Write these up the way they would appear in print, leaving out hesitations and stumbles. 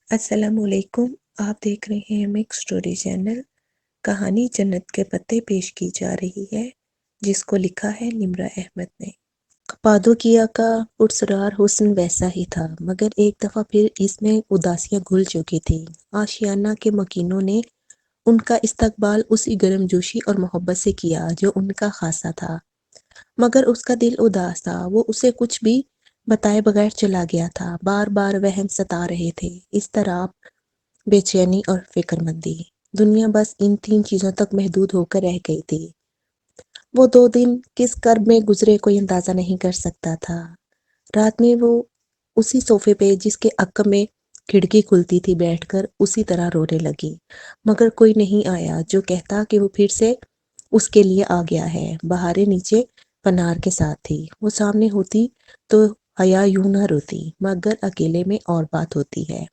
السلام علیکم۔ آپ دیکھ رہے ہیں مکس اسٹوری چینل۔ کہانی جنت کے پتے پیش کی جا رہی ہے، جس کو لکھا ہے نمرہ احمد نے۔ کپادوکیا کا پرسرار حسن ویسا ہی تھا، مگر ایک دفعہ پھر اس میں اداسیاں گھل چکی تھیں۔ آشیانہ کے مکینوں نے ان کا استقبال اسی گرم جوشی اور محبت سے کیا جو ان کا خاصہ تھا، مگر اس کا دل اداس تھا۔ وہ اسے کچھ بھی بتائے بغیر چلا گیا تھا۔ بار بار وہم ستا رہے تھے، اضطراب، بے چینی اور فکر مندی۔ دنیا بس ان 3 چیزوں تک محدود ہو کر رہ گئی تھی۔ وہ 2 دن کس کرب میں گزرے کوئی اندازہ نہیں کر سکتا تھا۔ رات میں وہ اسی صوفے پہ جس کے عقب میں کھڑکی کھلتی تھی بیٹھ کر اسی طرح رونے لگی، مگر کوئی نہیں آیا جو کہتا کہ وہ پھر سے اس کے لیے آ گیا ہے۔ بہاریں نیچے پنار کے ساتھ تھی۔ وہ سامنے ہوتی تو حیا یوں نہ روتی، مگر اکیلے میں اور بات ہوتی ہے۔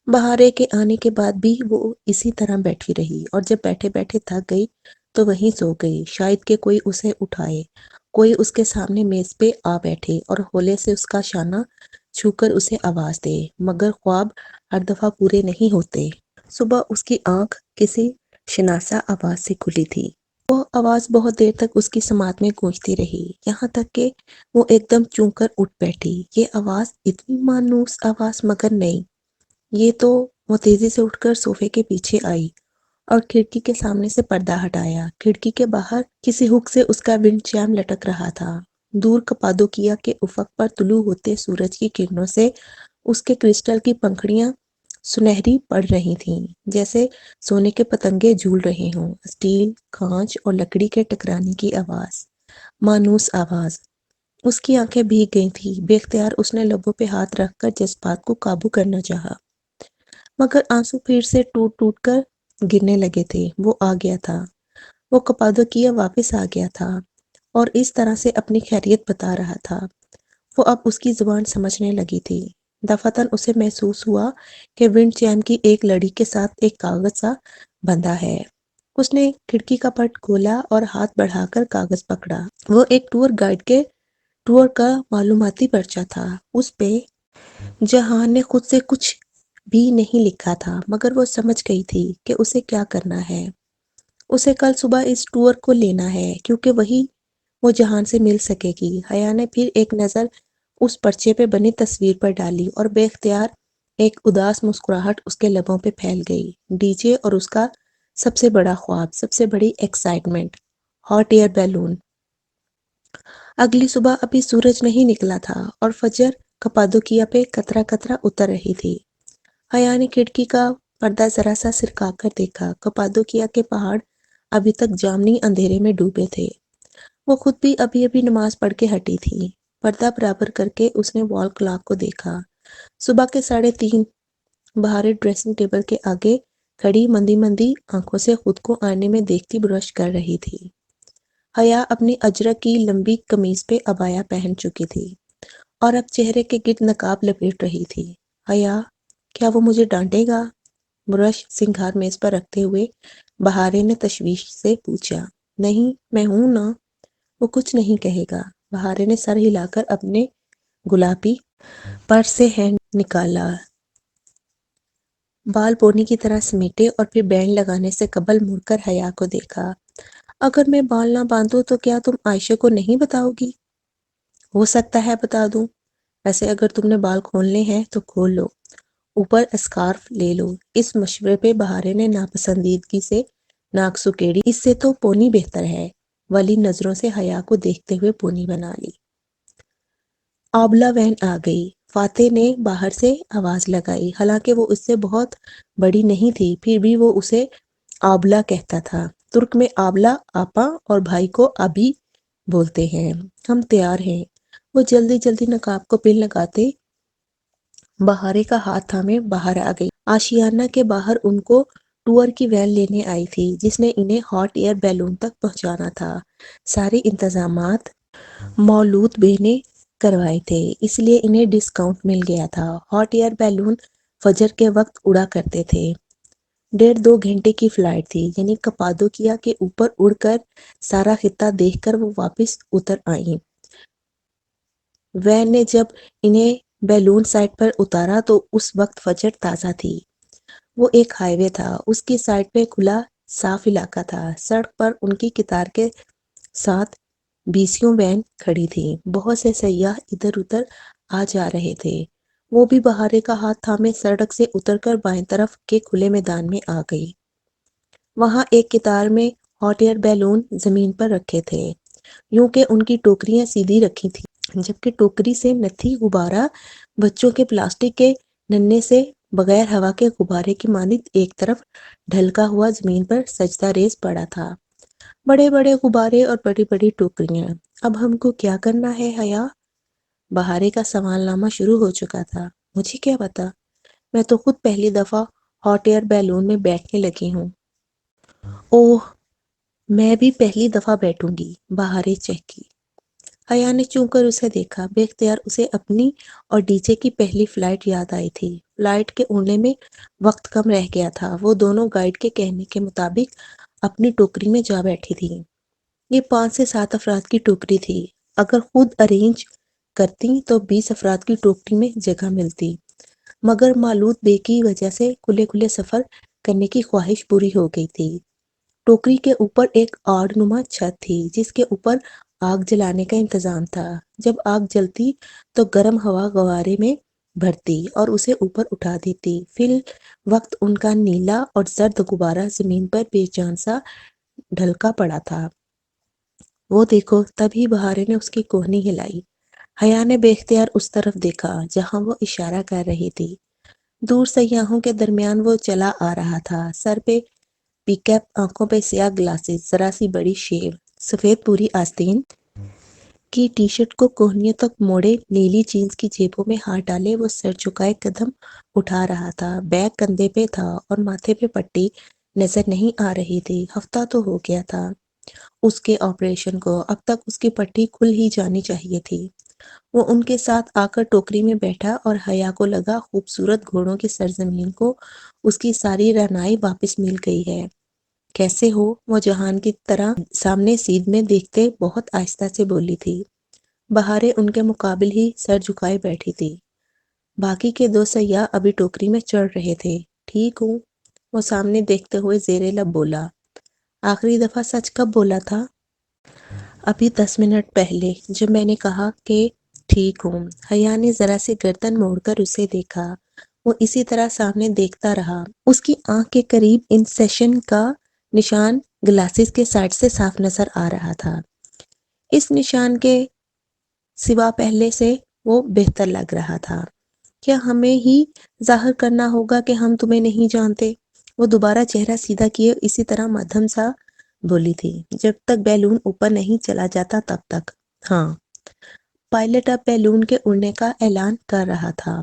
بہارے کے آنے کے بعد بھی وہ اسی طرح بیٹھی رہی، اور جب بیٹھے بیٹھے تھک گئی تو وہیں سو گئی۔ شاید کہ کوئی اسے اٹھائے، کوئی اس کے سامنے میز پہ آ بیٹھے اور ہولے سے اس کا شانہ چھو کر اسے آواز دے، مگر خواب ہر دفعہ پورے نہیں ہوتے۔ صبح اس کی آنکھ کسی شناسا آواز سے کھلی تھی۔ وہ آواز بہت دیر تک اس کی سماعت میں گونجتی رہی، یہاں تک کہ وہ ایک دم چونک کر اٹھ بیٹھی۔ یہ آواز اتنی مانوس آواز مگر نہیں۔ یہ تو وہ تیزی سے اٹھ کر صوفے کے پیچھے آئی اور کھڑکی کے سامنے سے پردہ ہٹایا۔ کھڑکی کے باہر کسی ہک سے اس کا ونڈ چائم لٹک رہا تھا۔ دور کپادوکیا کے افق پر طلوع ہوتے سورج کی کرنوں سے اس کے کرسٹل کی پنکھڑیاں سنہری پڑ رہی تھیں، جیسے سونے کے پتنگے جھول رہے ہوں۔ اسٹیل، کانچ اور لکڑی کے ٹکرانے کی آواز، مانوس آواز۔ اس کی آنکھیں بھیگ گئی تھیں۔ بے اختیار اس نے لبوں پہ ہاتھ رکھ کر جذبات کو قابو کرنا چاہا، مگر آنسو پھر سے ٹوٹ ٹوٹ کر گرنے لگے تھے۔ وہ آ گیا تھا، وہ کپادوکیا واپس آ گیا تھا، اور اس طرح سے اپنی خیریت بتا رہا تھا۔ وہ اب اس کی زبان سمجھنے لگی تھی۔ دفعتاً اسے محسوس ہوا کہ ونڈ چائم کی ایک لڑی کے ساتھ ایک کاغذ سا بندھا ہے۔ اس نے کھڑکی کا پٹ کھولا اور ہاتھ بڑھا کر کاغذ پکڑا۔ وہ ایک ٹور گائیڈ کے ٹور کا معلوماتی پرچہ تھا۔ اس پہ جہان نے خود سے کچھ بھی نہیں لکھا تھا، مگر وہ سمجھ گئی تھی کہ اسے کیا کرنا ہے۔ اسے کل صبح اس ٹور کو لینا ہے، کیونکہ وہی وہ جہان سے مل سکے گی۔ حیا نے پھر ایک نظر اس پرچے پہ بنی تصویر پر ڈالی اور بے اختیار ایک اداس مسکراہٹ اس کے لبوں پہ پھیل گئی۔ ڈی جے اور اس کا سب سے بڑا خواب، سب سے بڑی ایکسائٹمنٹ، ہاٹ ایئر بیلون۔ اگلی صبح ابھی سورج نہیں نکلا تھا اور فجر کپادوکیا پہ قطرہ قطرہ اتر رہی تھی۔ حیا نے کھڑکی کا پردہ ذرا سا سرکا کر دیکھا۔ کپادوکیا کے پہاڑ ابھی تک جامنی اندھیرے میں ڈوبے تھے۔ وہ خود بھی ابھی ابھی نماز پڑھ کے ہٹی تھی۔ پردہ برابر کر کے اس نے وال کلاک کو دیکھا۔ صبح کے 3:30۔ بہاریں ڈریسنگ ٹیبل کے آگے کھڑی مندی مندی آنکھوں سے خود کو آئینے میں دیکھتی برش کر رہی تھی۔ حیا اپنی اجرک کی لمبی قمیض پہ عبایا پہن چکی تھی اور اب چہرے کے گرد نقاب لپیٹ رہی تھی۔ حیا، کیا وہ مجھے ڈانٹے گا؟ برش سنگھار میز پر رکھتے ہوئے بہاریں نے تشویش سے پوچھا۔ نہیں، میں ہوں نا، وہ کچھ نہیں کہے گا۔ بہاریں نے سر ہلا کر اپنے گلابی پرس سے ہینڈ نکالا، بال پونی کی طرح سمیٹے اور پھر بینڈ لگانے سے قبل مڑ کر حیا کو دیکھا۔ اگر میں بال نہ باندھوں تو کیا تم عائشہ کو نہیں بتاؤ گی؟ ہو سکتا ہے بتا دوں۔ ویسے اگر تم نے بال کھولنے ہیں تو کھول لو، اوپر اسکارف لے لو۔ اس مشورے پہ بہاریں نے ناپسندیدگی سے ناک سکیڑی۔ اس سے تو پونی بہتر ہے۔ ولی نظروں سے حیا کو دیکھتے ہوئے پونی بنا لی۔ آبلہ وین آ گئی۔ فاتح نے باہر سے آواز لگائی۔ حالانکہ وہ اس سے بہت بڑی نہیں تھی، پھر بھی وہ اسے آبلہ کہتا تھا۔ ترک میں آبلہ آپا اور بھائی کو ابی بولتے ہیں۔ ہم تیار ہیں۔ وہ جلدی جلدی نقاب کو پن لگاتے بہاریں کا ہاتھ تھامے باہر آ گئی۔ آشیانہ کے باہر ان کو ٹور کی وین لینے آئی تھی، جس نے انہیں ہاٹ ایئر بیلون تک پہنچانا تھا۔ سارے انتظامات مولود بے نے کروائے تھے، اس لیے انہیں ڈسکاؤنٹ مل گیا تھا۔ ہاٹ ایئر بیلون فجر کے وقت اڑا کرتے تھے۔ 1.5-2 گھنٹے کی فلائٹ تھی، یعنی کپادوکیا کے اوپر اڑ کر سارا خطہ دیکھ کر وہ واپس اتر آئیں۔ وین نے جب انہیں بیلون سائٹ پر اتارا تو اس وقت فجر تازہ تھی۔ وہ ایک ہائی وے تھا، اس کی سائٹ پہ کھلا صاف علاقہ تھا، سڑک پر ان کی قطار کے ساتھ بیسیوں وین کھڑی تھی، بہت سے سیاح ادھر ادھر آ جا رہے تھے۔ وہ بھی بہارے کا ہاتھ تھامے سڑک سے اتر کر بائیں طرف کے کھلے میدان میں آ گئی۔ وہاں ایک قطار میں ہاٹ ایئر بیلون زمین پر رکھے تھے، یوں کہ ان کی ٹوکریاں سیدھی رکھی تھیں، جبکہ ٹوکری سے نتھی غبارہ بچوں کے پلاسٹک کے ننھے سے بغیر ہوا کے غبارے کی مانند ایک طرف ڈھلکا ہوا زمین پر سجدہ ریز پڑا تھا۔ بڑے بڑے غبارے اور بڑی بڑی ٹوکریاں۔ اب ہم کو کیا کرنا ہے حیا؟ بہارے کا سوال نامہ شروع ہو چکا تھا۔ مجھے کیا پتا، میں تو خود پہلی دفعہ ہاٹ ایئر بیلون میں بیٹھنے لگی ہوں۔ اوہ، میں بھی پہلی دفعہ بیٹھوں گی، بہارے چہکی۔ حیا نے چون کر اسے دیکھا، بے اختیار اسے اپنی اور ڈی جے کی پہلی فلائٹ یاد آئی تھی۔ فلائٹ کے اڑنے میں وقت کم رہ گیا تھا۔ وہ دونوں گائیڈ کے کہنے کے مطابق اپنی ٹوکری میں جا بیٹھی تھی۔ یہ 5 سے 7 افراد کی ٹوکری تھی۔ اگر خود ارینج کرتی تو 20 افراد کی ٹوکری میں جگہ ملتی، مگر مالود بے کی وجہ سے کھلے کھلے سفر کرنے کی خواہش پوری ہو گئی تھی۔ ٹوکری کے اوپر ایک آڑ نما چھت تھی جس کے اوپر آگ جلانے کا انتظام تھا۔ جب آگ جلتی تو گرم ہوا غوارے میں بھرتی اور اسے اوپر اٹھا دیتی۔ فی الوقت ان کا نیلا اور زرد غبارہ زمین پر بے جان سا ڈھلکا پڑا تھا۔ وہ دیکھو، تبھی بہارے نے اس کی کوہنی ہلائی۔ حیا نے بے اختیار اس طرف دیکھا جہاں وہ اشارہ کر رہی تھی۔ دور سیاحوں کے درمیان وہ چلا آ رہا تھا، سر پہ پی کیپ، آنکھوں پہ سیاہ گلاسز، ذرا سی بڑی شیو، سفید پوری آستین کی ٹی شرٹ کو کوہنیوں تک موڑے، نیلی جینز کی جیبوں میں ہاتھ ڈالے وہ سر جھکائے قدم اٹھا رہا تھا۔ بیگ کندھے پہ تھا اور ماتھے پہ پٹی نظر نہیں آ رہی تھی۔ ہفتہ تو ہو گیا تھا اس کے آپریشن کو، اب تک اس کی پٹی کھل ہی جانی چاہیے تھی۔ وہ ان کے ساتھ آ کر ٹوکری میں بیٹھا اور حیا کو لگا خوبصورت گھوڑوں کی سرزمین کو اس کی ساری رعنائی واپس مل گئی ہے۔ کیسے ہو؟ وہ جہان کی طرح سامنے سیدھ میں دیکھتے بہت آہستہ سے بولی تھی۔ بہارے ان کے مقابل ہی سر جھکائے بیٹھی تھی۔ باقی کے 2 سیاح ابھی ٹوکری میں چڑھ رہے تھے۔ ٹھیک ہوں، وہ سامنے دیکھتے ہوئے زیر لب بولا۔ آخری دفعہ سچ کب بولا تھا؟ ابھی 10 منٹ پہلے، جب میں نے کہا کہ ٹھیک ہوں۔ حیا نے ذرا سی گردن موڑ کر اسے دیکھا۔ وہ اسی طرح سامنے دیکھتا رہا۔ اس کی آنکھ کے قریب انسیشن کا نشان گلاسز کے سائڈ سے صاف نظر آ رہا تھا۔ اس نشان کے سوا پہلے سے وہ بہتر لگ رہا تھا۔ کیا ہمیں ہی ظاہر کرنا ہوگا کہ ہم تمہیں نہیں جانتے؟ وہ دوبارہ چہرہ سیدھا کیے اسی طرح مدھم سا بولی تھی۔ جب تک بیلون اوپر نہیں چلا جاتا تب تک۔ ہاں۔ پائلٹ اب بیلون کے اڑنے کا اعلان کر رہا تھا۔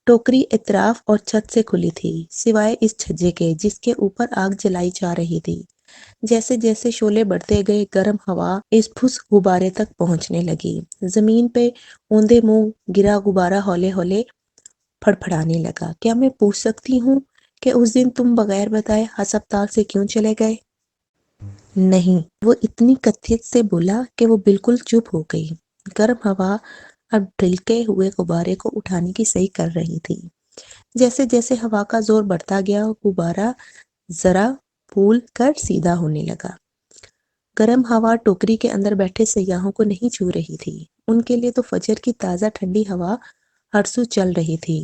ٹوکری اطراف اور چھت سے کھلی تھی، سوائے اس چھجے کے جس کے اوپر آگ جلائی جا رہی تھی۔ جیسے جیسے شعلے بڑھتے گئے، گرم ہوا اس پھس غبارے تک پہنچنے لگی۔ زمین پہ اوندے منہ گرا غبارہ ہولے ہولے پھڑپھڑانے لگا۔ کیا میں پوچھ سکتی ہوں کہ اس دن تم بغیر بتائے ہسپتال سے کیوں چلے گئے؟ نہیں، وہ اتنی قطعیت سے بولا کہ وہ بالکل چپ ہو گئی۔ گرم ہوا اب ڈھلکے ہوئے غبارے کو اٹھانے کی صحیح کر رہی تھی۔ جیسے جیسے ہوا کا زور بڑھتا گیا، غبارہ ذرا پھول کر سیدھا ہونے لگا۔ گرم ہوا ٹوکری کے اندر بیٹھے سیاحوں کو نہیں چھو رہی تھی، ان کے لیے تو فجر کی تازہ ٹھنڈی ہوا ہر سو چل رہی تھی۔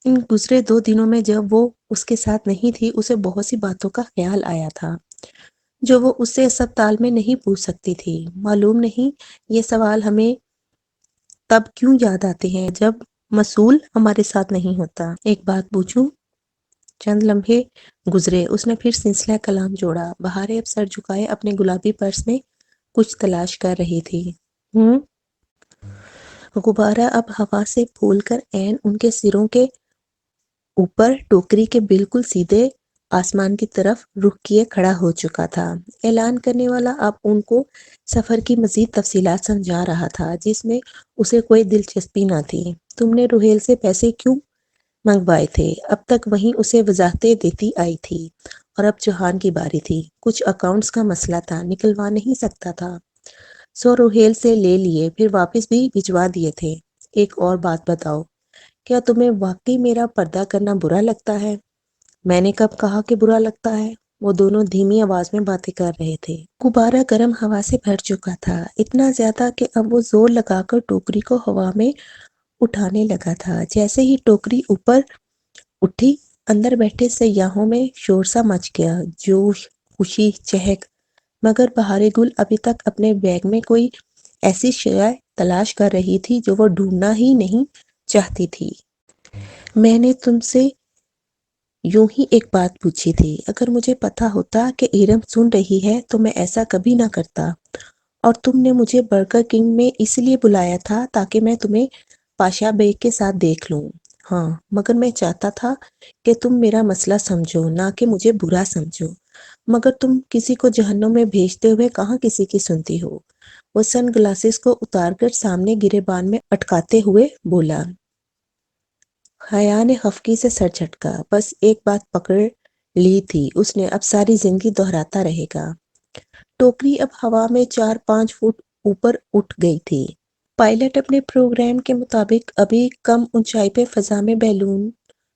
ان گزرے 2 دنوں میں جب وہ اس کے ساتھ نہیں تھی، اسے بہت سی باتوں کا خیال آیا تھا جو وہ اس سے اسپتال میں نہیں پوچھ سکتی تھی۔ معلوم نہیں یہ سوال ہمیں تب کیوں یاد آتے ہیں جب مسئول ہمارے ساتھ نہیں ہوتا۔ ایک بات پوچھوں؟ چند لمحے گزرے، اس نے پھر سلسلہ کلام جوڑا۔ بہارے اب سر جھکائے اپنے گلابی پرس میں کچھ تلاش کر رہی تھی۔ غبارہ اب ہوا سے پھول کر عین ان کے سروں کے اوپر ٹوکری کے بالکل سیدھے آسمان کی طرف رخ کیے کھڑا ہو چکا تھا۔ اعلان کرنے والا اب ان کو سفر کی مزید تفصیلات سمجھا رہا تھا جس میں اسے کوئی دلچسپی نہ تھی۔ تم نے روہیل سے پیسے کیوں منگوائے تھے؟ اب تک وہیں اسے وضاحتیں دیتی آئی تھی، اور اب جہان کی باری تھی۔ کچھ اکاؤنٹس کا مسئلہ تھا، نکلوا نہیں سکتا تھا، سو روہیل سے لے لیے، پھر واپس بھی بھجوا دیے تھے۔ ایک اور بات بتاؤ، کیا تمہیں واقعی میرا پردہ کرنا برا لگتا ہے؟ میں نے کب کہا کہ برا لگتا ہے؟ وہ دونوں دھیمی آواز میں باتیں کر رہے تھے۔ غبارہ گرم ہوا سے بھر چکا تھا، اتنا زیادہ کہ اب وہ زور لگا کر ٹوکری کو ہوا میں اٹھانے لگا تھا۔ جیسے ہی ٹوکری اوپر اٹھی، اندر بیٹھے سیاحوں میں شور سا مچ گیا، جوش، خوشی، چہک۔ مگر بہار گل ابھی تک اپنے بیگ میں کوئی ایسی شے تلاش کر رہی تھی جو وہ ڈھونڈنا ہی نہیں چاہتی تھی۔ میں نے تم سے یوں ہی ایک بات پوچھی تھی، اگر مجھے پتا ہوتا کہ ایرم سن رہی ہے تو میں ایسا کبھی نہ کرتا، اور تم نے مجھے برگر کنگ میں اس لیے بلایا تھا تاکہ میں تمہیں پاشا بیگ کے ساتھ دیکھ لوں۔ ہاں، مگر میں چاہتا تھا کہ تم میرا مسئلہ سمجھو، نہ کہ مجھے برا سمجھو۔ مگر تم کسی کو جہنم میں بھیجتے ہوئے کہاں کسی کی سنتی ہو؟ وہ سن گلاسز کو اتار کر سامنے گریبان میں اٹکاتے ہوئے بولا۔ حیا نے خفگی سے سر جھٹکا۔ بس ایک بات پکڑ لی تھی اس نے، اب ساری زندگی دہراتا رہے گا۔ ٹوکری اب ہوا میں 4-5 فٹ اوپر اٹھ گئی تھی۔ پائلٹ اپنے پروگرام کے مطابق ابھی کم اونچائی پہ فضا میں بیلون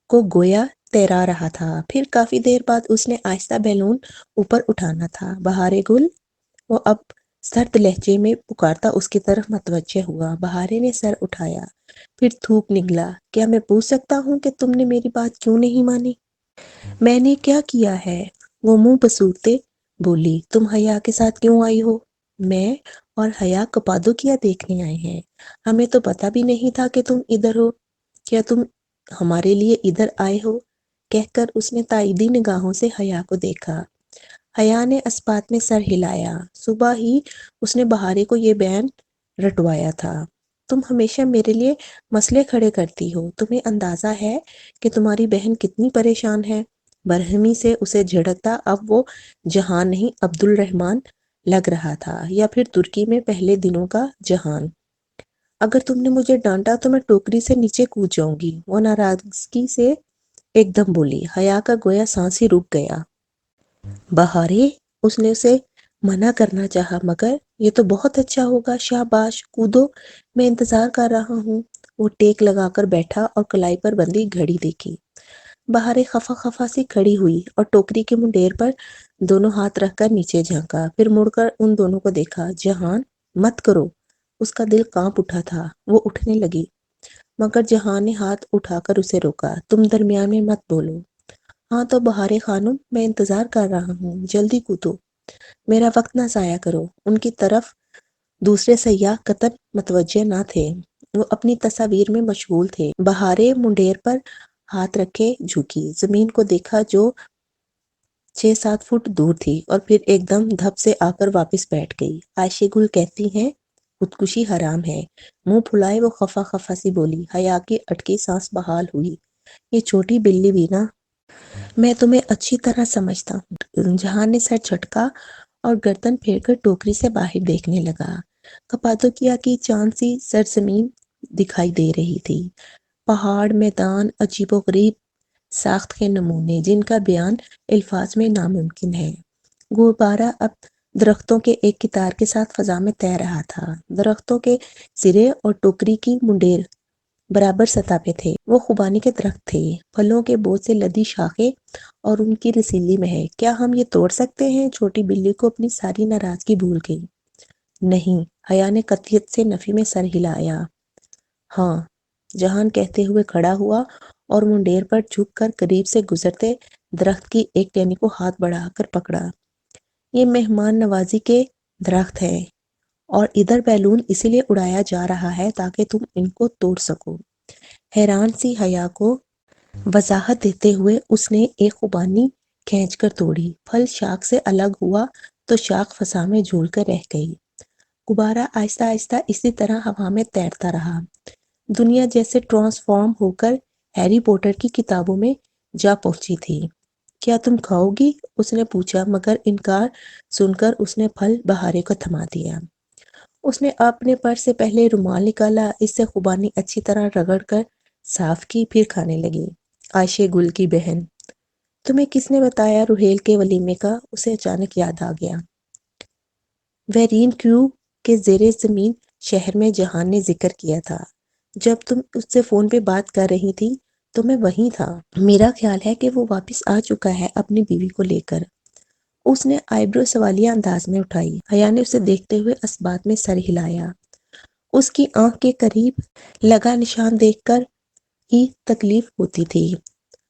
کو گویا تیرا رہا تھا۔ پھر کافی دیر بعد اس نے آہستہ بیلون اوپر اٹھانا تھا۔ بہارے گل، وہ اب سرد لہجے میں پکارتا اس کی طرف متوجہ ہوا۔ بہارے نے سر اٹھایا، پھر تھوک نگلا۔ کیا میں پوچھ سکتا ہوں کہ تم نے میری بات کیوں نہیں مانی؟ میں نے کیا کیا ہے؟ وہ منہ بسوڑتے بولی۔ تم حیا کے ساتھ کیوں آئی ہو؟ میں اور حیا کپادوکیا دیکھنے آئے ہیں۔ ہمیں تو پتا بھی نہیں تھا کہ تم ادھر ہو۔ کیا تم ہمارے لیے ادھر آئے ہو؟ کہہ کر اس نے تائیدی نگاہوں سے حیا کو دیکھا۔ حیا نے اسبات میں سر ہلایا۔ صبح ہی اس نے بہارے کو یہ بیان رٹوایا تھا۔ تم ہمیشہ میرے لیے مسئلے کھڑے کرتی ہو، تمہیں اندازہ ہے کہ تمہاری بہن کتنی پریشان ہے؟ برہمی سے اسے جھڑکتا اب وہ جہان نہیں عبد الرحمن لگ رہا تھا، یا پھر ترکی میں پہلے دنوں کا جہان۔ اگر تم نے مجھے ڈانٹا تو میں ٹوکری سے نیچے کود جاؤں گی، وہ ناراضگی سے ایک دم بولی۔ حیا کا گویا سانس ہی رک گیا۔ بہارے، اس نے اسے منع کرنا چاہا، مگر یہ تو بہت اچھا ہوگا، شاباش، کودو، میں انتظار کر رہا ہوں۔ وہ ٹیک لگا کر بیٹھا اور کلائی پر بندھی گھڑی دیکھی۔ بہارے خفا خفا سی کھڑی ہوئی اور ٹوکری کے منڈیر پر دونوں ہاتھ رکھ کر نیچے جھانکا، پھر مڑ کر ان دونوں کو دیکھا۔ جہان، مت کرو۔ اس کا دل کانپ اٹھا تھا۔ وہ اٹھنے لگی، مگر جہان نے ہاتھ اٹھا کر اسے روکا۔ تم درمیان میں مت بولو۔ ہاں تو بہارے خانم، میں انتظار کر رہا ہوں، جلدی کودو، میرا وقت نہ ضائع کرو۔ ان کی طرف دوسرے سیاح قطعاً متوجہ نہ تھے، وہ اپنی تصاویر میں مشغول تھے۔ بہارے منڈیر پر ہاتھ رکھے جھکی، زمین کو دیکھا جو 6-7 فٹ دور تھی، اور پھر ایک دم دھپ سے آ کر واپس بیٹھ گئی۔ عائشہ گل کہتی ہیں خودکشی حرام ہے۔ منہ پھلائے وہ خفا خفا سی بولی۔ حیا کی اٹکی سانس بحال ہوئی۔ یہ چھوٹی بلی وینا، میں تمہیں اچھی طرح سمجھتا ہوں۔ جہان نے سر جھٹکا اور گردن پھیر کر ٹوکری سے باہر دیکھنے لگا۔ کپادوکیا کی چاند سی سرزمین دکھائی دے رہی تھی، پہاڑ، میدان، عجیب و غریب ساخت کے نمونے جن کا بیان الفاظ میں ناممکن ہے۔ غبارہ اب درختوں کے ایک قطار کے ساتھ فضا میں تیر رہا تھا۔ درختوں کے سرے اور ٹوکری کی منڈیر برابر سطح پہ تھے۔ وہ خوبانی کے درخت تھے، پھلوں کے بوجھ سے لدی شاخیں اور ان کی رسیلی مہک۔ کیا ہم یہ توڑ سکتے ہیں؟ چھوٹی بلی کو اپنی ساری ناراضگی بھول گئی۔ نہیں، حیا نے قطعیت سے نفی میں سر ہلایا۔ ہاں، جہان کہتے ہوئے کھڑا ہوا اور منڈیر پر جھک کر قریب سے گزرتے درخت کی ایک ٹہنی کو ہاتھ بڑھا کر پکڑا۔ یہ مہمان نوازی کے درخت ہیں، اور ادھر بیلون اسی لیے اڑایا جا رہا ہے تاکہ تم ان کو توڑ سکو۔ حیران سی حیا کو وضاحت دیتے ہوئے اس نے ایک خوبانی کھینچ کر توڑی۔ پھل شاخ سے الگ ہوا تو شاخ فضا میں جھول کر رہ گئی۔ غبارہ آہستہ آہستہ اسی طرح ہوا میں تیرتا رہا۔ دنیا جیسے ٹرانسفارم ہو کر ہیری پوٹر کی کتابوں میں جا پہنچی تھی۔ کیا تم کھاؤ گی؟ اس نے پوچھا، مگر انکار سن کر اس نے پھل بہارے کو تھما دیا۔ اس نے اپنے پرس سے پہلے رومال نکالا، اس سے خوبانی اچھی طرح رگڑ کر صاف کی، پھر کھانے لگی۔ عائشہ گل کی بہن، تمہیں کس نے بتایا روہیل کے ولیمے کا؟ اسے اچانک یاد آ گیا۔ ویرین کیو کے زیر زمین شہر میں جہان نے ذکر کیا تھا۔ جب تم اس سے فون پہ بات کر رہی تھی تو میں وہیں تھا۔ میرا خیال ہے کہ وہ واپس آ چکا ہے اپنی بیوی کو لے کر۔ اس نے آئی برو سوالیہ انداز میں اٹھائی۔ حیا نے اسے دیکھتے ہوئے اسبات میں سر ہلایا۔ اس کی آنکھ کے قریب لگا نشان دیکھ کر ہی تکلیف ہوتی تھی۔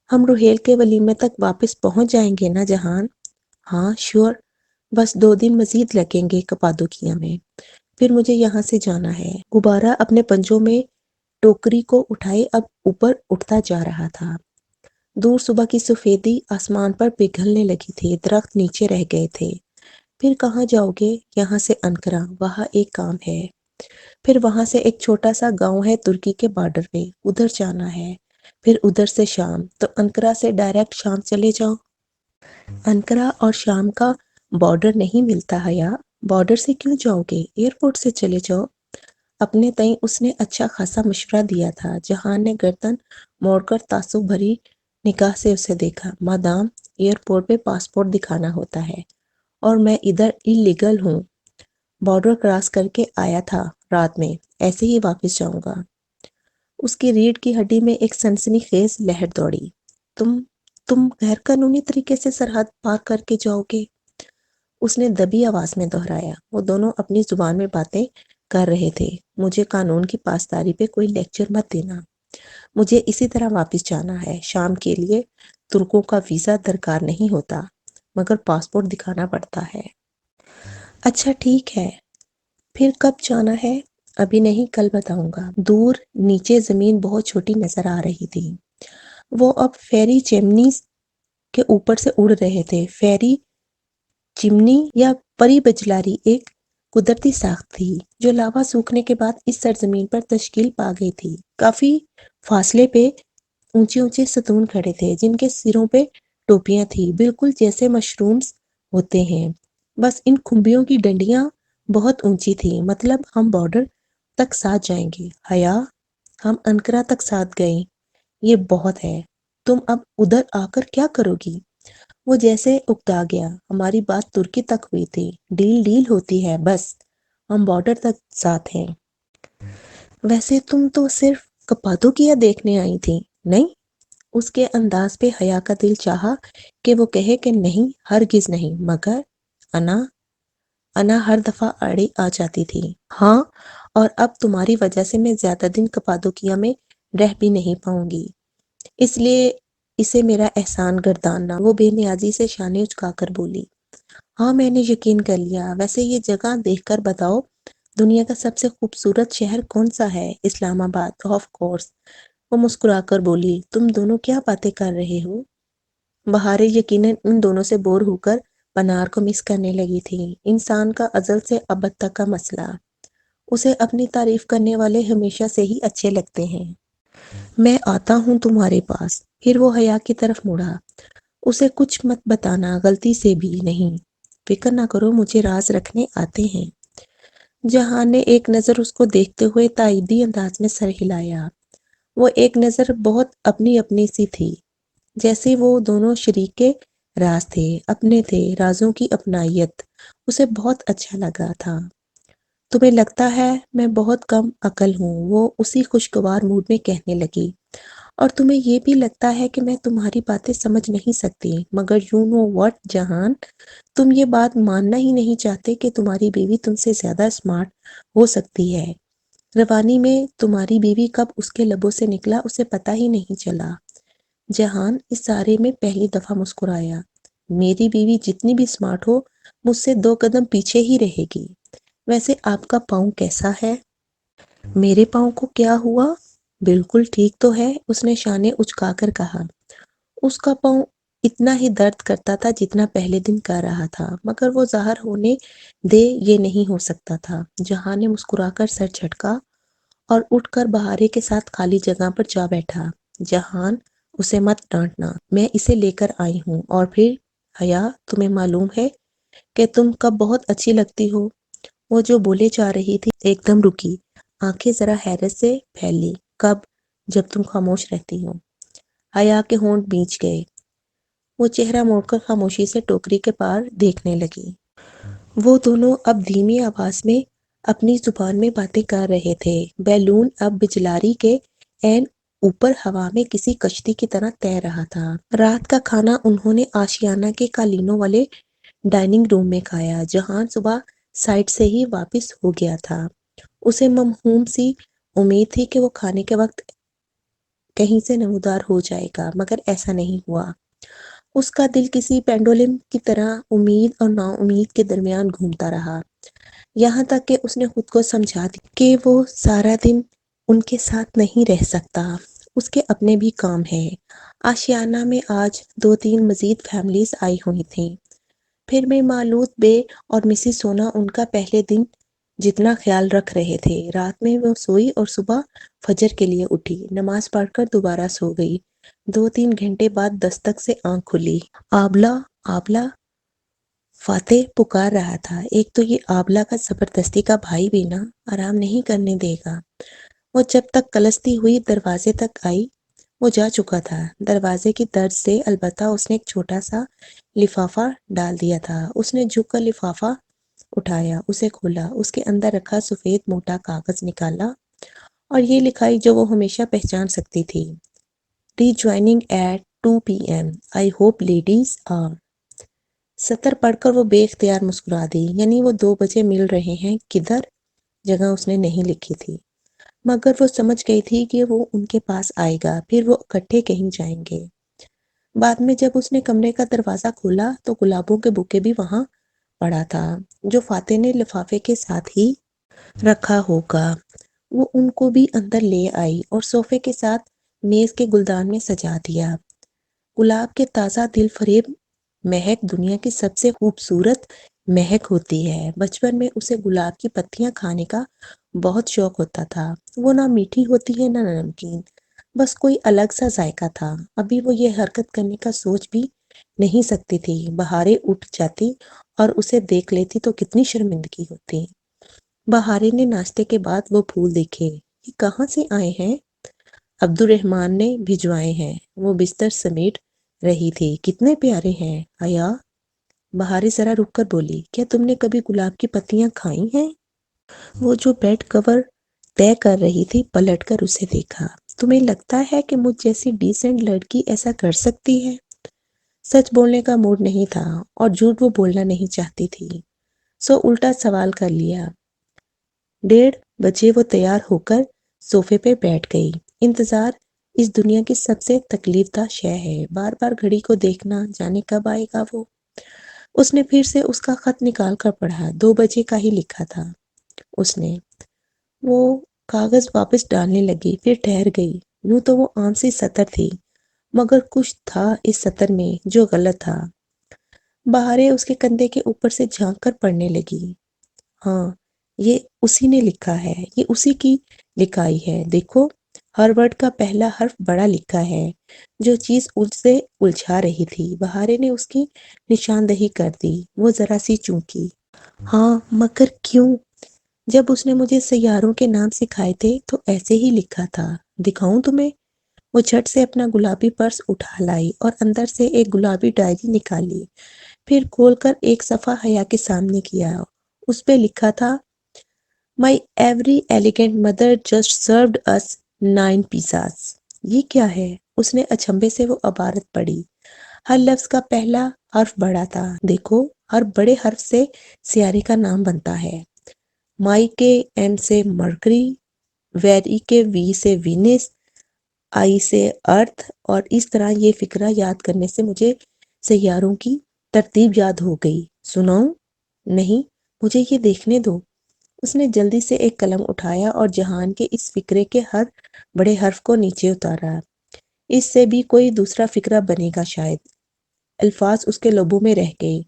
ہم روہیل کے ولیمے تک واپس پہنچ جائیں گے نا جہان؟ ہاں شیور، بس 2 دن مزید لگیں گے کپادوکیا میں، پھر مجھے یہاں سے جانا ہے۔ غبارہ اپنے پنجوں میں ٹوکری کو اٹھائے اب اوپر اٹھتا جا رہا تھا۔ دور صبح کی سفیدی آسمان پر پگھلنے لگی تھی، درخت نیچے رہ گئے تھے۔ پھر کہاں جاؤ گے؟ یہاں سے انقرہ، وہاں ایک کام ہے۔ پھر وہاں سے ایک چھوٹا سا گاؤں ہے ترکی کے بارڈر پہ، ادھر جانا ہے۔ پھر ادھر سے شام، تو انقرہ سے ڈائریکٹ شام چلے جاؤ۔ انقرہ اور شام کا بارڈر نہیں ملتا حیا، بارڈر سے کیوں جاؤ گے؟ ایئرپورٹ سے چلے جاؤ۔ اپنے تئیں اس نے اچھا خاصا مشورہ دیا تھا۔ جہان نے گردن موڑ کر تعصب بھری نگاہ سے اسے دیکھا۔ مادام، ایئرپورٹ پہ پاسپورٹ دکھانا ہوتا ہے اور میں ادھر اللیگل ہوں، بارڈر کراس کر کے آیا تھا رات میں، ایسے ہی واپس جاؤں گا۔ اس کی ریڑھ کی ہڈی میں ایک سنسنی خیز لہر دوڑی۔ تم غیر قانونی طریقے سے سرحد پار کر کے جاؤ گے؟ اس نے دبی آواز میں دہرایا۔ وہ دونوں اپنی زبان میں باتیں کر رہے تھے۔ مجھے قانون کی پاسداری پہ کوئی لیکچر مت دینا، مجھے اسی طرح واپس جانا ہے۔ شام کے لیے ترکوں کا ویزا درکار نہیں ہوتا، مگر پاسپورٹ دکھانا پڑتا ہے۔ اچھا ٹھیک ہے، پھر کب جانا ہے؟ ابھی نہیں، کل بتاؤں گا۔ دور نیچے زمین بہت چھوٹی نظر آ رہی تھی۔ وہ اب فیری چیمنیز کے اوپر سے اڑ رہے تھے۔ فیری چمنی یا پری بجلاری ایک قدرتی ساخت تھی جو لاوا سوکھنے کے بعد اس سرزمین پر تشکیل پا گئی تھی۔ کافی فاصلے پہ اونچے اونچے ستون کھڑے تھے جن کے سروں پہ ٹوپیاں تھیں، بالکل جیسے مشرومز ہوتے ہیں، بس ان کھمبیوں کی ڈنڈیاں بہت اونچی تھیں۔ مطلب ہم بارڈر تک ساتھ جائیں گے حیا؟ ہم انقرہ تک ساتھ گئے، یہ بہت ہے۔ تم اب ادھر آ کر کیا کرو گی؟ وہ جیسے اکتا گیا۔ ہماری بات ترکی تک ہوئی تھی، ڈیل ہوتی ہے، بس ہم بارڈر تک ساتھ ہیں۔ ویسے تم تو صرف کپادوکیا دیکھنے آئی تھی، نہیں؟ اس کے انداز پہ حیا کا دل چاہا کہ وہ کہے کہ نہیں، ہرگز نہیں، مگر انا ہر دفعہ آڑے آ جاتی تھی۔ ہاں، اور اب تمہاری وجہ سے میں زیادہ دن کپادوکیا میں رہ بھی نہیں پاؤں گی، اس لیے اسے میرا احسان گرداننا۔ وہ بے نیازی سے شانے اچکا کر بولی۔ ہاں میں نے یقین کر لیا۔ ویسے یہ جگہ دیکھ کر بتاؤ، دنیا کا سب سے خوبصورت شہر کون سا ہے؟ اسلام آباد، آف کورس۔ وہ مسکرا کر بولی۔ تم دونوں کیا باتیں کر رہے ہو؟ بہاریں یقیناً ان دونوں سے بور ہو کر پنار کو مس کرنے لگی تھی۔ انسان کا ازل سے ابد تک کا مسئلہ، اسے اپنی تعریف کرنے والے ہمیشہ سے ہی اچھے لگتے ہیں۔ میں آتا ہوں تمہارے پاس۔ پھر وہ حیا کی طرف مڑا۔ اسے کچھ مت بتانا، غلطی سے بھی نہیں۔ فکر نہ کرو، مجھے راز رکھنے آتے ہیں۔ جہان نے ایک نظر اس کو دیکھتے ہوئے تائیدی انداز میں سر ہلایا۔ وہ ایک نظر بہت اپنی اپنی سی تھی، جیسے وہ دونوں شریک راز تھے، اپنے تھے، رازوں کی اپنائیت۔ اسے بہت اچھا لگا تھا۔ تمہیں لگتا ہے میں بہت کم عقل ہوں، وہ اسی خوشگوار موڈ میں کہنے لگی، اور تمہیں یہ بھی لگتا ہے کہ میں تمہاری باتیں سمجھ نہیں سکتی، مگر یو نو واٹ جہان، تم یہ بات ماننا ہی نہیں چاہتے کہ تمہاری بیوی تم سے زیادہ اسمارٹ ہو سکتی ہے۔ روانی میں تمہاری بیوی کب اس کے لبوں سے نکلا اسے پتہ ہی نہیں چلا۔ جہان اس سارے میں پہلی دفعہ مسکرایا۔ میری بیوی جتنی بھی اسمارٹ ہو، مجھ سے 2 قدم پیچھے ہی رہے گی۔ ویسے آپ کا پاؤں کیسا ہے؟ میرے پاؤں کو کیا ہوا؟ بالکل ٹھیک تو ہے، اس نے شانے اچکا کر کہا۔ اس کا پاؤں اتنا ہی درد کرتا تھا جتنا پہلے دن کر رہا تھا، مگر وہ ظاہر ہونے دے یہ نہیں ہو سکتا تھا۔ جہان نے مسکرا کر سر جھٹکا اور اٹھ کر بہارے کے ساتھ خالی جگہ پر جا بیٹھا۔ جہان، اسے مت ڈانٹنا، میں اسے لے کر آئی ہوں۔ اور پھر حیا، تمہیں معلوم ہے کہ تم کب بہت اچھی لگتی ہو؟ وہ جو بولے جا رہی تھی ایک دم رکی، آنکھیں ذرا حیرت سے پھیل لی۔ کب؟ جب تم خاموش رہتی ہو۔ حیا کے ہونٹ بھیج گئے۔ وہ چہرہ موڑ کر خاموشی سے ٹوکری کے پار دیکھنے لگی۔ وہ دونوں اب دھیمی آواز میں اپنی زبان میں باتیں کر رہے تھے۔ بیلون اب بجلاری کے عین اوپر ہوا میں کسی کشتی کی طرح تیر رہا تھا۔ رات کا کھانا انہوں نے آشیانہ کے قالینوں والے ڈائننگ روم میں کھایا۔ جہان صبح سائٹ سے ہی واپس ہو گیا تھا۔ اسے موہوم سی امید تھی کہ وہ کھانے کے وقت کہیں سے نمودار ہو جائے گا، مگر ایسا نہیں ہوا۔ اس کا دل کسی پینڈولم کی طرح امید اور نا امید کے درمیان گھومتا رہا، یہاں تک کہ اس نے خود کو سمجھا دیا کہ وہ سارا دن ان کے ساتھ نہیں رہ سکتا، اس کے اپنے بھی کام ہیں۔ آشیانہ میں آج 2-3 مزید فیملیز آئی ہوئی تھیں۔ پھر میں مالوت بے اور مسز سونا ان کا پہلے دن جتنا خیال رکھ رہے تھے۔ رات میں وہ سوئی اور صبح فجر کے لیے اٹھی، نماز پڑھ کر دوبارہ سو گئی۔ 2-3 گھنٹے بعد دستک سے آنکھ کھلی۔ آبلہ آبلہ، فاتح پکار رہا تھا۔ ایک تو یہ آبلہ کا زبردستی کا بھائی بھی نا آرام نہیں کرنے دے گا۔ وہ جب تک کلستی ہوئی دروازے تک آئی، وہ جا چکا تھا۔ دروازے کی درز سے البتہ اس نے ایک چھوٹا سا لفافہ ڈال دیا تھا۔ اس نے جھک کر لفافہ اٹھایا، اسے کھولا، اس کے اندر رکھا سفید موٹا کاغذ نکالا اور یہ لکھائی جو وہ ہمیشہ پہچان سکتی تھی: ری joining at 2 PM. I hope ladies are. سطر پڑھ کر وہ بے اختیار مسکرا دی۔ یعنی وہ 2 بجے مل رہے ہیں کدھر؟ جگہ اس نے نہیں لکھی تھی، مگر وہ سمجھ گئی تھی کہ وہ ان کے پاس آئے گا، پھر وہ اکٹھے کہیں جائیں گے۔ بعد میں جب اس نے کمرے کا دروازہ کھولا تو گلابوں کے بوکے بھی وہاں پڑا تھا، جو فاتح نے لفافے کے ساتھ ہی رکھا ہوگا۔ وہ ان کو بھی اندر لے آئی اور صوفے کے ساتھ میز کے گلدان میں سجا دیا۔ گلاب کے تازہ دل فریب مہک دنیا کی سب سے خوبصورت مہک ہوتی ہے۔ بچپن میں اسے گلاب کی پتیاں کھانے کا بہت شوق ہوتا تھا۔ وہ نہ میٹھی ہوتی ہے نہ نمکین، بس کوئی الگ سا ذائقہ تھا۔ ابھی وہ یہ حرکت کرنے کا سوچ بھی نہیں سکتی تھی۔ بہاریں اٹھ جاتی اور اسے دیکھ لیتی تو کتنی شرمندگی ہوتی۔ بہاریں نے ناشتے کے بعد وہ پھول دیکھے۔ یہ کہاں سے آئے ہیں؟ عبد الرحمن نے بھجوائے ہیں، وہ بستر سمیٹ رہی تھی۔ کتنے پیارے ہیں حیا۔ بہاریں ذرا رک کر بولی، کیا تم نے کبھی گلاب کی پتیاں کھائی ہیں؟ وہ جو بیڈ کور طے کر رہی تھی پلٹ کر اسے دیکھا۔ تمہیں لگتا ہے کہ مجھ جیسی ڈیسنٹ لڑکی ایسا کر سکتی ہے؟ سچ بولنے کا موڈ نہیں تھا اور جھوٹ وہ بولنا نہیں چاہتی تھی، سو الٹا سوال کر لیا۔ 1:30 بجے وہ تیار ہو کر صوفے پہ بیٹھ گئی۔ انتظار اس دنیا کی سب سے تکلیف دہ شے ہے، بار بار گھڑی کو دیکھنا، جانے کب آئے گا وہ۔ اس نے پھر سے اس کا خط نکال کر پڑھا۔ 2 بجے کا ہی لکھا تھا اس نے۔ وہ کاغذ واپس ڈالنے لگی، پھر ٹھہر گئی۔ یوں تو وہ عام سی سطر تھی، مگر کچھ تھا اس سطر میں جو غلط تھا۔ بہاریں اس کے کندھے کے اوپر سے جھانک کر پڑھنے لگی۔ ہاں، یہ اسی نے لکھا ہے، یہ اسی کی لکھائی ہے۔ دیکھو، ہر ورڈ کا پہلا حرف بڑا لکھا ہے۔ جو چیز اسے الجھا رہی تھی، بہاریں نے اس کی نشاندہی کر دی۔ وہ ذرا سی چونکی۔ ہاں، مگر کیوں؟ جب اس نے مجھے سیاروں کے نام سکھائے تھے تو ایسے ہی لکھا تھا۔ دکھاؤں تمہیں؟ وہ جھٹ سے اپنا گلابی پرس اٹھا لائی اور اندر سے ایک گلابی ڈائری نکالی، پھر کھول کر ایک صفحہ حیا کے سامنے کیا۔ اس پہ لکھا تھا: My every elegant mother just served us 9 pizzas. یہ کیا ہے؟ اس نے اچنبھے سے وہ عبارت پڑھی۔ ہر لفظ کا پہلا حرف بڑا تھا۔ دیکھو، ہر بڑے حرف سے سیارے کا نام بنتا ہے۔ مائی کے ایم سے مرکری، ویری کے وی سے وینس، آئی سے ارتھ، اور اس طرح یہ فقرہ یاد کرنے سے مجھے سیاروں کی ترتیب یاد ہو گئی۔ سناؤں؟ نہیں، مجھے یہ دیکھنے دو۔ اس نے جلدی سے ایک قلم اٹھایا اور جہان کے اس فقرے کے ہر بڑے حرف کو نیچے اتارا۔ اس سے بھی کوئی دوسرا فقرہ بنے گا شاید۔ الفاظ اس کے لبوں میں رہ گئے۔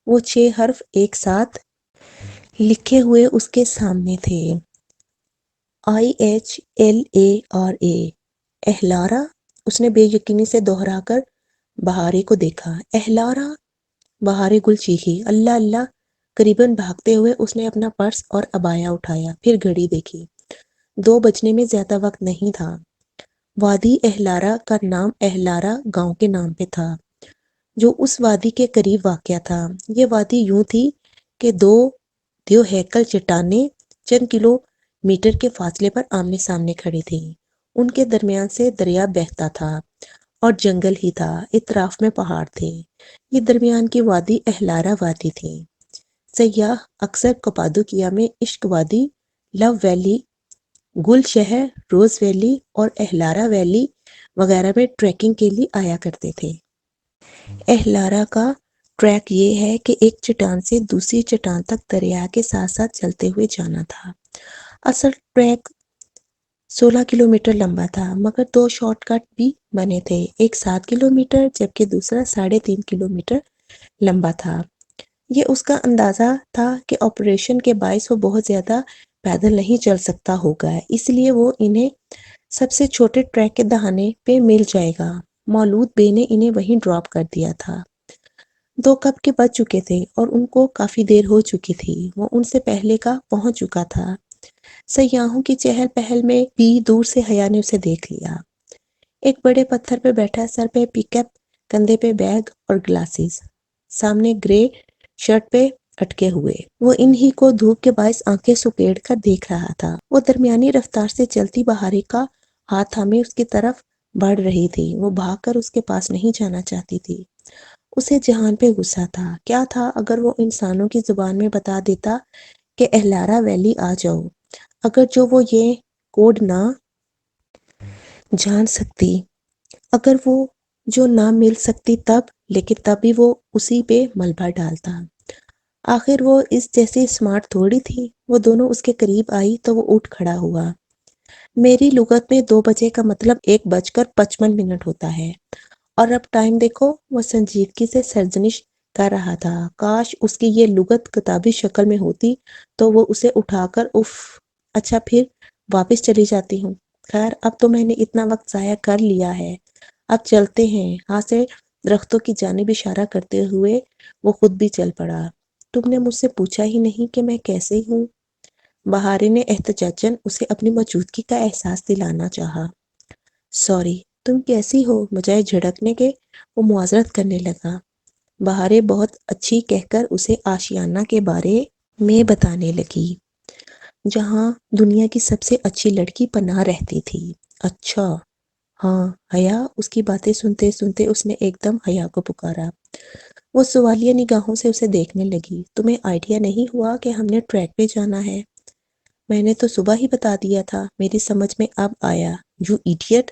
وہ 6 حرف ایک ساتھ لکھے ہوئے اس کے سامنے تھے: IHLARA۔ اہلارا؟ اس نے بے یقینی سے دوہرا کر بہاریں کو دیکھا۔ اہلارا؟ بہاریں گل چیخی۔ اللہ اللہ! قریباً بھاگتے ہوئے اس نے اپنا پرس اور عبایا اٹھایا، پھر گھڑی دیکھی۔ 2 بجنے میں زیادہ وقت نہیں تھا۔ وادی اہلارا کا نام اہلارا گاؤں کے نام پہ تھا، جو اس وادی کے قریب واقع تھا۔ یہ وادی یوں تھی کہ دو ہیکل چٹانیں چند کلو میٹر کے فاصلے پر آمنے سامنے کھڑی تھی۔ ان کے درمیان سے دریا بہتا تھا اور جنگل ہی تھا، اطراف میں پہاڑ تھے۔ یہ درمیان کی وادی اہلارا وادی تھی۔ سیاح اکثر کپادوکیا میں عشق وادی، لو ویلی، گل شہر، روز ویلی اور اہلارا ویلی وغیرہ میں ٹریکنگ کے لیے آیا کرتے تھے۔ اہلارا کا ٹریک یہ ہے کہ ایک چٹان سے دوسری چٹان تک دریا کے ساتھ ساتھ چلتے ہوئے جانا تھا۔ اصل ٹریک 16 کلومیٹر لمبا تھا، مگر 2 شارٹ کٹ بھی بنے تھے، ایک 7 کلومیٹر جبکہ دوسرا 3.5 کلومیٹر لمبا تھا۔ یہ اس کا اندازہ تھا کہ آپریشن کے باعث وہ بہت زیادہ پیدل نہیں چل سکتا ہوگا، اس لیے وہ انہیں سب سے چھوٹے ٹریک کے دہانے پہ مل جائے گا۔ مولود بے نے انہیں وہیں ڈراپ کر دیا تھا۔ 2 کپ کے بج چکے تھے اور ان کو کافی دیر ہو چکی تھی، وہ ان سے پہلے کا پہنچ چکا تھا۔ سیاحوں کی چہل پہل میں بھی دور سے حیا نے اسے دیکھ لیا۔ ایک بڑے پتھر پہ بیٹھا، سر پہ پک اپ، کندھے پہ بیگ اور گلاسز، سامنے گرے شرٹ پہ اٹکے ہوئے۔ وہ انہی کو دھوپ کے باعث آنکھیں سپیڑ کر دیکھ رہا تھا۔ وہ درمیانی رفتار سے چلتی بہاری کا ہاتھ تھامے اس کی طرف بڑھ رہی تھی۔ وہ بھاگ کر اس کے پاس نہیں جانا چاہتی تھی۔ اسے جہان پہ غصہ تھا۔ کیا تھا اگر وہ انسانوں کی زبان میں بتا دیتا کہ اہلارا ویلی آ جاؤ، اگر جو وہ یہ کوڈ نہ جان سکتی، اگر وہ جو نہ مل سکتی تب، لیکن تب بھی وہ اسی پہ ملبہ ڈالتا۔ آخر وہ اس جیسی سمارٹ تھوڑی تھی۔ وہ دونوں اس کے قریب آئی تو وہ اٹھ کھڑا ہوا۔ میری لغت میں 2 بجے کا مطلب 1:55 ہوتا ہے، اور اب ٹائم دیکھو۔ وہ سنجیدگی سے سرزنش کر رہا تھا۔ کاش اس کی یہ لغت کتابی شکل میں ہوتی تو وہ اسے اٹھا کر اف، اچھا پھر واپس چلی جاتی ہوں۔ خیر اب تو میں نے اتنا وقت ضائع کر لیا ہے، اب چلتے ہیں۔ ہاتھ سے درختوں کی جانب اشارہ کرتے ہوئے وہ خود بھی چل پڑا۔ تم نے مجھ سے پوچھا ہی نہیں کہ میں کیسے ہوں؟ بہارے نے احتجاجاً اسے اپنی موجودگی کا احساس دلانا چاہا۔ سوری، تم کیسی ہو؟ بجائے جھڑکنے کے وہ معذرت کرنے لگا۔ بہارے بہت اچھی کہہ کر اسے آشیانہ کے بارے میں بتانے لگی، جہاں دنیا کی سب سے اچھی لڑکی پناہ رہتی تھی۔ اچھا ہاں حیا؟ اس کی باتیں سنتے سنتے اس نے ایک دم حیا کو پکارا۔ وہ سوالیہ نگاہوں سے اسے دیکھنے لگی۔ تمہیں آئیڈیا نہیں ہوا کہ ہم نے ٹریک پہ جانا ہے؟ میں نے تو صبح ہی بتا دیا تھا، میری سمجھ میں اب آیا۔ You idiot!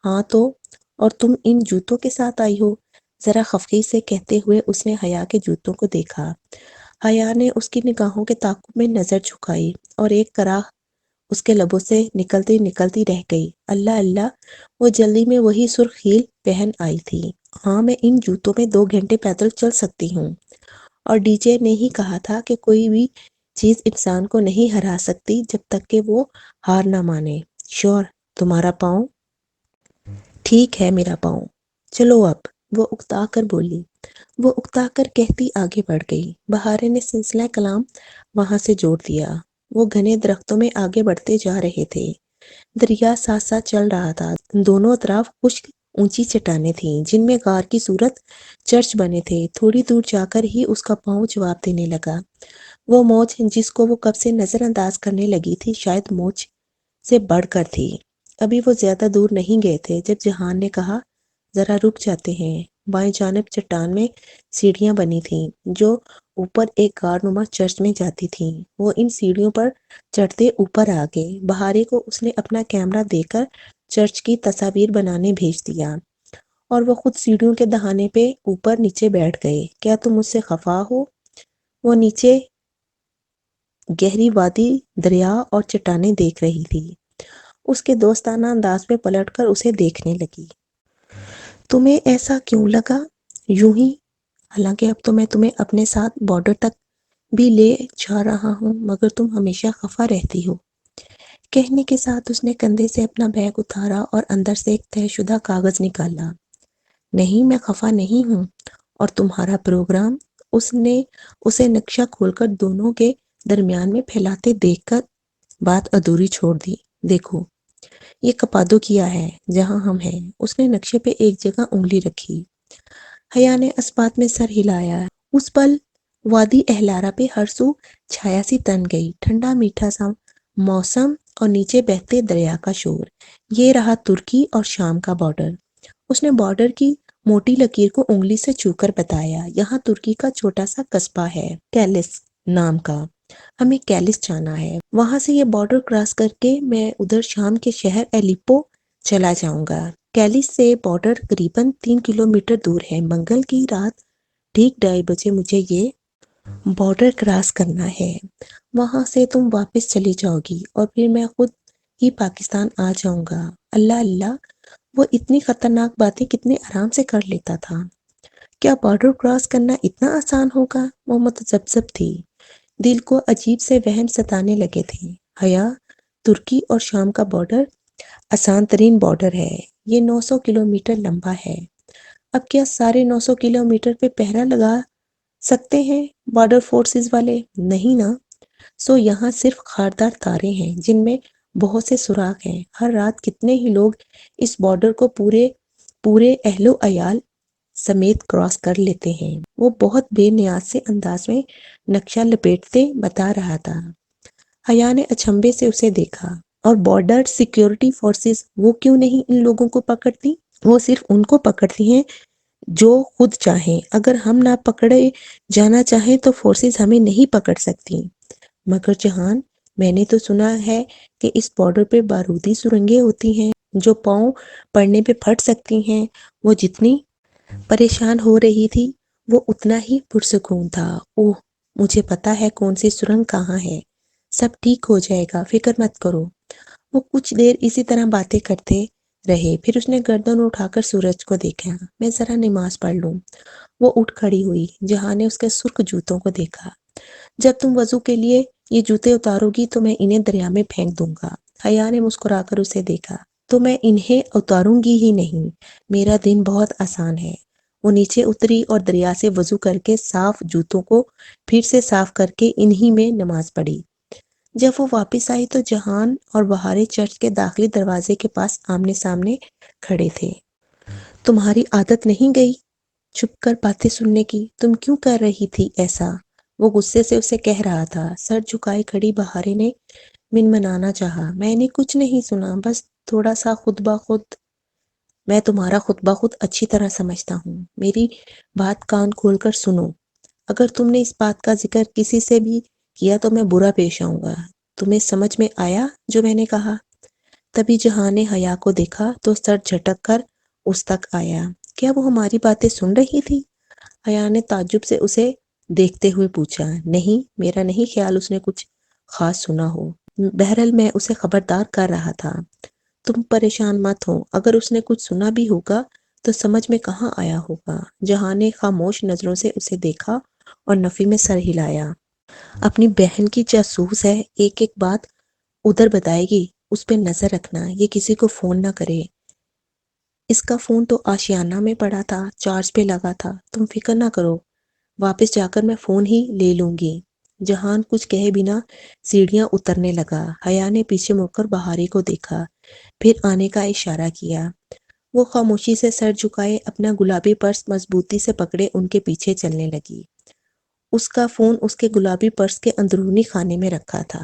ہاں تو، اور تم ان جوتوں کے ساتھ آئی ہو؟ ذرا خفگی سے کہتے ہوئے اس نے حیا کے جوتوں کو دیکھا۔ حیا نے اس کی نگاہوں کے تعاقب میں نظر جھکائی اور ایک کراہ اس کے لبوں سے نکلتی نکلتی رہ گئی۔ اللہ اللہ، وہ جلدی میں وہی سرخ ہیل پہن آئی تھی۔ ہاں میں ان جوتوں میں 2 گھنٹے پیدل چل سکتی ہوں، اور ڈی جے نے ہی کہا تھا کہ کوئی بھی چیز انسان کو نہیں ہرا سکتی جب تک کہ وہ ہار نہ مانے۔ شور، تمہارا پاؤں؟ ٹھیک ہے میرا پاؤں، چلو اب، وہ اکتا کر بولی۔ وہ اکتا کر کہتی آگے بڑھ گئی۔ بہارے نے سلسلہ کلام وہاں سے جوڑ دیا۔ وہ گھنے درختوں میں آگے بڑھتے جا رہے تھے۔ دریا ساتھ ساتھ چل رہا تھا۔ دونوں طرف خشک اونچی چٹانیں تھیں جن میں غار کی صورت چرچ بنے تھے۔ تھوڑی دور جا کر ہی اس کا پاؤں جواب دینے لگا۔ وہ موج جس کو وہ کب سے نظر انداز کرنے لگی تھی شاید موج سے بڑھ کر تھی۔ ابھی وہ زیادہ دور نہیں گئے تھے جب جہان نے کہا، ذرا رک جاتے ہیں۔ بائیں جانب چٹان میں سیڑھیاں بنی تھیں جو اوپر ایک غار نما چرچ میں جاتی تھیں۔ وہ ان سیڑھیوں پر چڑھتے اوپر آ گئے۔ بہارے کو اس نے اپنا کیمرہ دے کر چرچ کی تصاویر بنانے بھیج دیا، اور وہ خود سیڑھیوں کے دہانے پہ اوپر نیچے بیٹھ گئے۔ کیا تم مجھ سے خفا ہو؟ وہ نیچے گہری وادی، دریا اور چٹانیں دیکھ رہی تھی۔ اس کے دوستانہ انداز میں پلٹ کر اسے دیکھنے لگی۔ تمہیں ایسا کیوں لگا؟ یوں ہی، حالانکہ اب تو میں تمہیں اپنے ساتھ بارڈر تک بھی لے جا رہا ہوں، مگر تم ہمیشہ خفا رہتی ہو۔ کہنے کے ساتھ اس نے کندھے سے اپنا بیگ اتارا اور اندر سے ایک طے شدہ کاغذ نکالا۔ نہیں میں خفا نہیں ہوں، اور تمہارا پروگرام؟ اس نے اسے نقشہ کھول کر دونوں کے درمیان میں پھیلاتے دیکھ کر بات ادھوری چھوڑ دی۔ دیکھو، یہ کپادوکیا ہے جہاں ہم ہیں۔ اس نے نقشے پہ ایک جگہ انگلی رکھی۔ حیا نے اس بات میں سر ہلایا۔ اس پل وادی اہلارا پہ ہر سو چھایا سی تن گئی، ٹھنڈا میٹھا سا موسم اور نیچے بہتے دریا کا شور۔ یہ رہا ترکی اور شام کا بارڈر۔ اس نے بارڈر کی موٹی لکیر کو انگلی سے چھو کر بتایا، یہاں ترکی کا چھوٹا سا قصبہ ہے، کیلس نام کا، ہمیں کیلس جانا ہے۔ وہاں سے یہ بارڈر کراس کر کے میں ادھر شام کے شہر الیپو چلا جاؤں گا۔ کیلس سے بارڈر قریباً 3 کلومیٹر دور ہے۔ منگل کی رات ٹھیک 2:30 بجے مجھے یہ بارڈر کراس کرنا ہے۔ وہاں سے تم واپس چلی جاؤ گی اور پھر میں خود ہی پاکستان آ جاؤں گا۔ اللہ اللہ، وہ اتنی خطرناک باتیں کتنے آرام سے کر لیتا تھا۔ کیا بارڈر کراس کرنا اتنا آسان ہوگا؟ وہ متذبذب تھی، دل کو عجیب سے وہم ستانے لگے تھے۔ حیا، ترکی اور شام کا بارڈر آسان ترین بارڈر ہے۔ یہ 900 کلومیٹر لمبا ہے۔ اب کیا سارے 900 کلومیٹر پہ پہرا لگا سکتے ہیں بارڈر فورسز والے؟ نہیں نا۔ سو یہاں صرف خاردار تارے ہیں جن میں بہت سے سوراخ ہیں۔ ہر رات کتنے ہی لوگ اس بارڈر کو پورے اہل و عیال سمیت کراس کر لیتے ہیں۔ وہ بہت بے نیاز سے انداز میں نقشہ لپیٹتے بتا رہا تھا۔ حیا نے اچنبھے سے اسے دیکھا۔ اور بارڈر سیکیورٹی فورسز وہ کیوں نہیں ان لوگوں کو پکڑتی؟ وہ صرف ان کو پکڑتی ہیں جو خود چاہیں۔ اگر ہم نہ پکڑے جانا چاہیں تو فورسز ہمیں نہیں پکڑ سکتی۔ مگر جہان، میں نے تو سنا ہے کہ اس بارڈر پہ بارودی سرنگیں ہوتی ہیں جو پاؤں پڑنے پہ پھٹ سکتی ہیں۔ وہ جتنی پریشان ہو رہی تھی وہ اتنا ہی پرسکون تھا۔ اوہ، مجھے پتا ہے کون سی سرنگ کہاں ہے۔ سب ٹھیک ہو جائے گا، فکر مت کرو۔ وہ کچھ دیر اسی طرح باتیں کرتے رہے، پھر اس نے گردن اٹھا کر سورج کو دیکھا۔ میں ذرا نماز پڑھ لوں۔ وہ اٹھ کھڑی ہوئی۔ جہاں نے اس کے سرخ جوتوں کو دیکھا۔ جب تم وضو کے لیے یہ جوتے اتارو گی تو میں انہیں دریا میں پھینک دوں گا۔ حیا نے مسکرا کر اسے دیکھا۔ تو میں انہیں اتاروں گی ہی نہیں، میرا دن بہت آسان ہے۔ وہ نیچے اتری اور دریا سے وضو کر کے صاف جوتوں کو پھر سے صاف کر کے انہی میں نماز پڑھی۔ جب وہ واپس آئی تو جہان اور بہارے چرچ کے داخلی دروازے کے پاس آمنے سامنے کھڑے تھے۔ تمہاری عادت نہیں گئی چھپ کر باتیں سننے کی؟ تم کیوں کر رہی تھی ایسا؟ وہ غصے سے اسے کہہ رہا تھا۔ سر جھکائے کھڑی بہارے نے منمنانا چاہا، میں نے کچھ نہیں سنا، بس تھوڑا سا خود بخود۔ میں تمہارا خطبہ خود اچھی طرح سمجھتا ہوں، میری بات کان کھول کر سنو۔ اگر تم نے اس بات کا ذکر کسی سے بھی کیا تو میں برا پیش آؤں گا۔ تمہیں سمجھ میں آیا جو میں نے کہا؟ تبھی جہاں نے حیا کو دیکھا تو سر جھٹک کر اس تک آیا۔ کیا وہ ہماری باتیں سن رہی تھی؟ حیا نے تعجب سے اسے دیکھتے ہوئے پوچھا۔ نہیں، میرا نہیں خیال اس نے کچھ خاص سنا ہو۔ بہرحال میں اسے خبردار کر رہا تھا۔ تم پریشان مت ہو، اگر اس نے کچھ سنا بھی ہوگا تو سمجھ میں کہاں آیا ہوگا۔ جہاں نے خاموش نظروں سے اسے دیکھا اور نفی میں سر ہلایا۔ اپنی بہن کی جاسوس ہے، ایک ایک بات ادھر بتائے گی، اس پہ نظر رکھنا، یہ کسی کو فون نہ کرے۔ اس کا فون تو آشیانہ میں پڑا تھا، چارج پہ لگا تھا، تم فکر نہ کرو، واپس جا کر میں فون ہی لے لوں گی۔ جہان کچھ کہے بنا سیڑھیاں اترنے لگا۔ حیا نے پیچھے مڑ کر بہاری کو دیکھا، پھر آنے کا اشارہ کیا۔ وہ خاموشی سے سر جھکائے اپنا گلابی پرس مضبوطی سے پکڑے ان کے پیچھے چلنے لگی۔ اس کا فون اس کے گلابی پرس کے اندرونی خانے میں رکھا تھا۔